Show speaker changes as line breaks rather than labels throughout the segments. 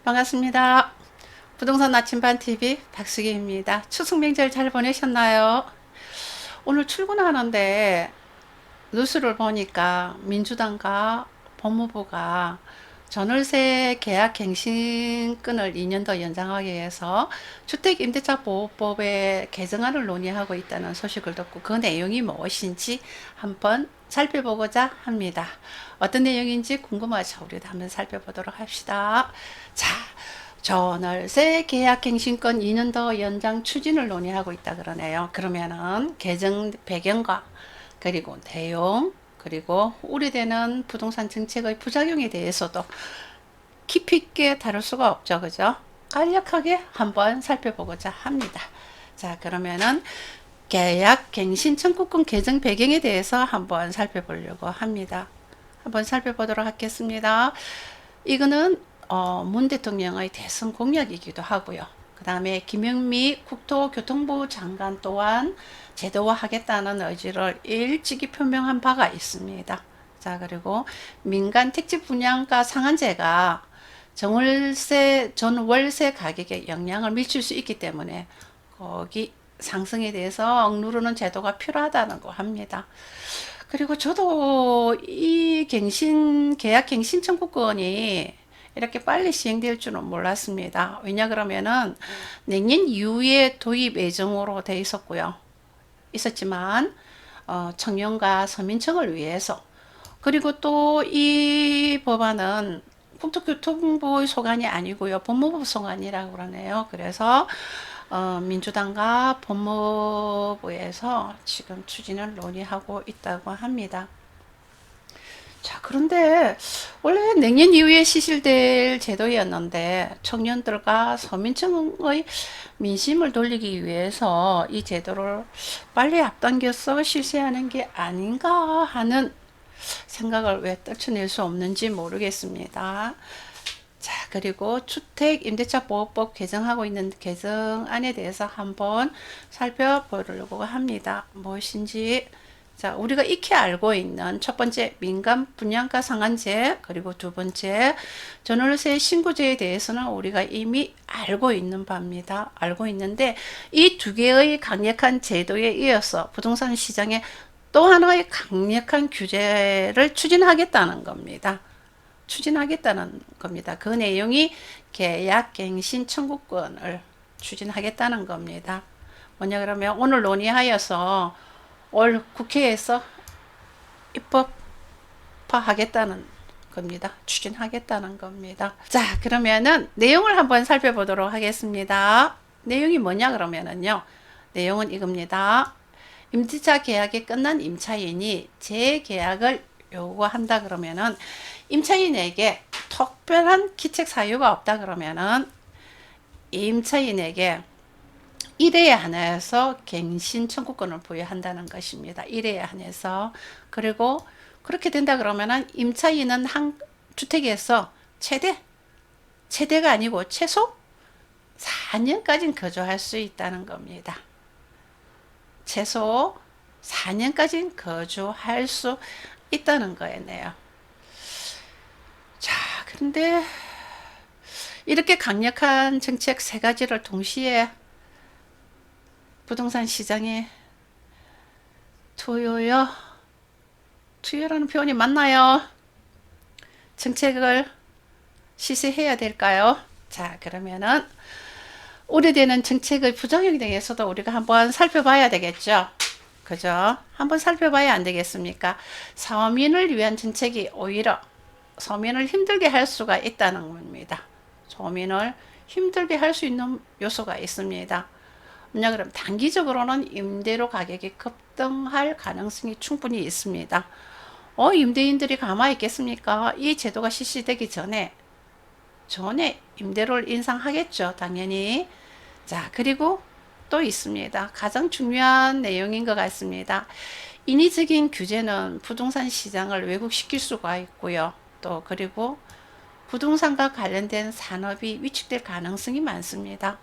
반갑습니다. 부동산 나침반 TV 박수기입니다. 추석 명절 잘 보내셨나요? 오늘 출근하는데 뉴스를 보니까 민주당과 법무부가 전월세 계약 갱신권을 2년 더 연장하기 위해서 주택임대차 보호법의 개정안을 논의하고 있다는 소식을 듣고 그 내용이 무엇인지 한번 살펴보고자 합니다. 어떤 내용인지 궁금하죠? 우리도 한번 살펴보도록 합시다. 자, 전월세 계약갱신권 2년 더 연장 추진을 논의하고 있다 그러네요. 그러면은 개정 배경과 그리고 내용 그리고 우려되는 부동산 정책의 부작용에 대해서도 깊이 있게 다룰 수가 없죠. 그죠? 간략하게 한번 살펴보고자 합니다. 자, 그러면은 계약갱신 청구권 개정 배경에 대해서 한번 살펴보려고 합니다. 한번 살펴보도록 하겠습니다. 이거는 문 대통령의 대선 공약이기도 하고요. 그 다음에 김영미 국토교통부 장관 또한 제도화하겠다는 의지를 일찍이 표명한 바가 있습니다. 자, 그리고 민간 택지 분양가 상한제가 전월세 가격에 영향을 미칠 수 있기 때문에 거기 상승에 대해서 억누르는 제도가 필요하다는 거 합니다. 그리고 저도 이 계약 갱신 청구권이 이렇게 빨리 시행될 줄은 몰랐습니다. 왜냐 그러면은 내년 이후에 도입 예정으로 돼 있었지만 청년과 서민층을 위해서 그리고 또 이 법안은 국토교통부의 소관이 아니고요. 법무부 소관이라고 그러네요. 그래서 민주당과 법무부에서 지금 추진을 논의하고 있다고 합니다. 자, 그런데 원래 내년 이후에 시실될 제도였는데 청년들과 서민층의 민심을 돌리기 위해서 이 제도를 빨리 앞당겨서 실시하는 게 아닌가 하는 생각을 왜 떨쳐낼 수 없는지 모르겠습니다. 자, 그리고 주택임대차보호법 개정하고 있는 개정안에 대해서 한번 살펴보려고 합니다. 무엇인지. 자, 우리가 익히 알고 있는 첫 번째 민간 분양가 상한제, 그리고 두 번째 전월세 신고제에 대해서는 우리가 이미 알고 있는 바입니다. 알고 있는데 이 두 개의 강력한 제도에 이어서 부동산 시장에 또 하나의 강력한 규제를 추진하겠다는 겁니다. 그 내용이 계약갱신 청구권을 추진하겠다는 겁니다. 뭐냐 그러면 오늘 논의하여서 올 국회에서 입법화하겠다는 겁니다. 추진하겠다는 겁니다. 자, 그러면은 내용을 한번 살펴보도록 하겠습니다. 내용이 뭐냐 그러면은요. 내용은 이겁니다. 임대차 계약이 끝난 임차인이 재계약을 요구한다 그러면은 임차인에게 특별한 기책 사유가 없다 그러면은 임차인에게 1회에 한해서 갱신 청구권을 부여한다는 것입니다. 1회에 한해서. 그리고 그렇게 된다 그러면은 임차인은 한 주택에서 최대가 아니고 최소 4년까지는 거주할 수 있다는 겁니다. 최소 4년까지는 거주할 수 있다는 거였네요. 자, 그런데 이렇게 강력한 정책 세 가지를 동시에 부동산 시장에 투여라는 표현이 맞나요? 정책을 시시해야 될까요? 자, 그러면은 우려되는 정책의 부작용에 대해서도 우리가 한번 살펴봐야 되겠죠. 그죠? 한번 살펴봐야 안 되겠습니까? 서민을 위한 정책이 오히려 서민을 힘들게 할 수가 있다는 겁니다. 서민을 힘들게 할 수 있는 요소가 있습니다. 뭐냐 그럼 단기적으로는 임대료 가격이 급등할 가능성이 충분히 있습니다. 임대인들이 가만히 있겠습니까? 이 제도가 실시되기 전에 임대료를 인상하겠죠. 당연히. 자, 그리고 또 있습니다. 가장 중요한 내용인 것 같습니다. 인위적인 규제는 부동산 시장을 왜곡시킬 수가 있고요. 또 그리고 부동산과 관련된 산업이 위축될 가능성이 많습니다.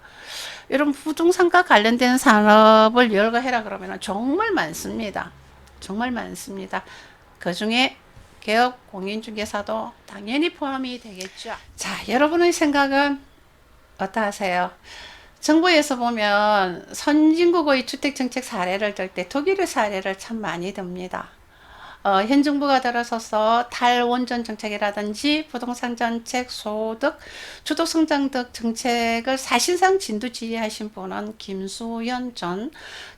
여러분 부동산과 관련된 산업을 열거해라 그러면 정말 많습니다. 정말 많습니다. 그 중에 개업 공인중개사도 당연히 포함이 되겠죠. 자, 여러분의 생각은 어떠하세요? 정부에서 보면 선진국의 주택정책 사례를 들 때 독일의 사례를 참 많이 듭니다. 현 정부가 들어서서 탈원전 정책이라든지 부동산 정책, 소득, 주도성장 등 정책을 사실상 진두지휘하신 분은 김수현 전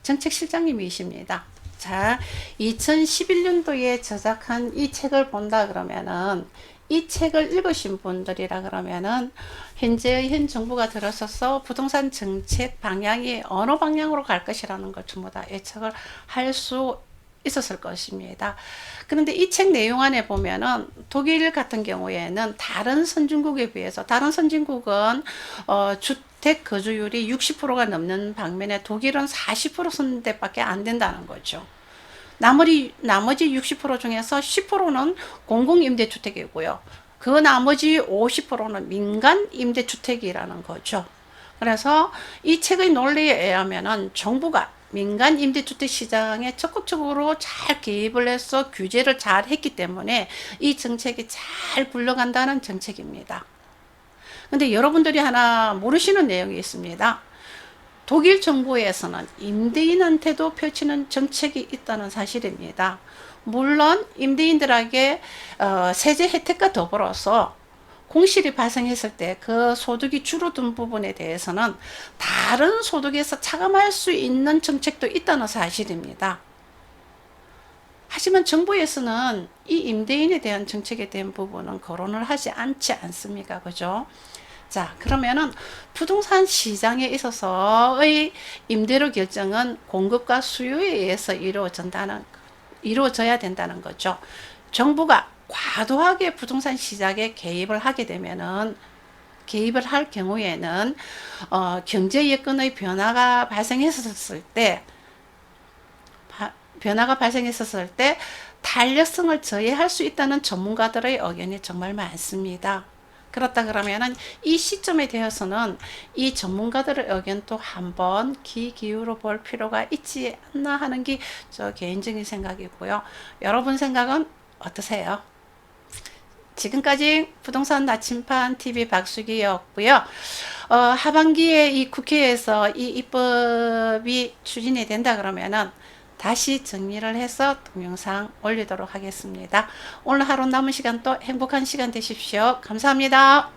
정책실장님이십니다. 자, 2011년도에 제작한 이 책을 본다 그러면은 이 책을 읽으신 분들이라 그러면은 현재의 현 정부가 들어서서 부동산 정책 방향이 어느 방향으로 갈 것이라는 걸 전부 다 예측을 할 수 있었을 것입니다. 그런데 이 책 내용 안에 보면은 독일 같은 경우에는 다른 선진국에 비해서 다른 선진국은 주택 거주율이 60%가 넘는 반면에 독일은 40% 선대밖에 안 된다는 거죠. 나머지 60% 중에서 10%는 공공임대주택이고요. 그 나머지 50%는 민간 임대주택이라는 거죠. 그래서 이 책의 논리에 의하면은 정부가 민간 임대주택 시장에 적극적으로 잘 개입을 해서 규제를 잘 했기 때문에 이 정책이 잘 굴러간다는 정책입니다. 근데 여러분들이 하나 모르시는 내용이 있습니다. 독일 정부에서는 임대인한테도 펼치는 정책이 있다는 사실입니다. 물론 임대인들에게 세제 혜택과 더불어서 공실이 발생했을 때 그 소득이 줄어든 부분에 대해서는 다른 소득에서 차감할 수 있는 정책도 있다는 사실입니다. 하지만 정부에서는 이 임대인에 대한 정책에 대한 부분은 거론을 하지 않지 않습니까? 그죠? 자, 그러면은 부동산 시장에 있어서의 임대료 결정은 공급과 수요에 의해서 이루어져야 된다는 거죠. 정부가 과도하게 부동산 시장에 개입을 할 경우에는 경제 여건의 변화가 발생했었을 때 탄력성을 저해할 수 있다는 전문가들의 의견이 정말 많습니다. 그렇다 그러면은 이 시점에 대해서는 이 전문가들의 의견도 한번 귀 기울여 볼 필요가 있지 않나 하는 게 저 개인적인 생각이고요. 여러분 생각은 어떠세요? 지금까지 부동산 나침반 TV 박수기였고요. 하반기에 이 국회에서 이 입법이 추진이 된다 그러면은 다시 정리를 해서 동영상 올리도록 하겠습니다. 오늘 하루 남은 시간 또 행복한 시간 되십시오. 감사합니다.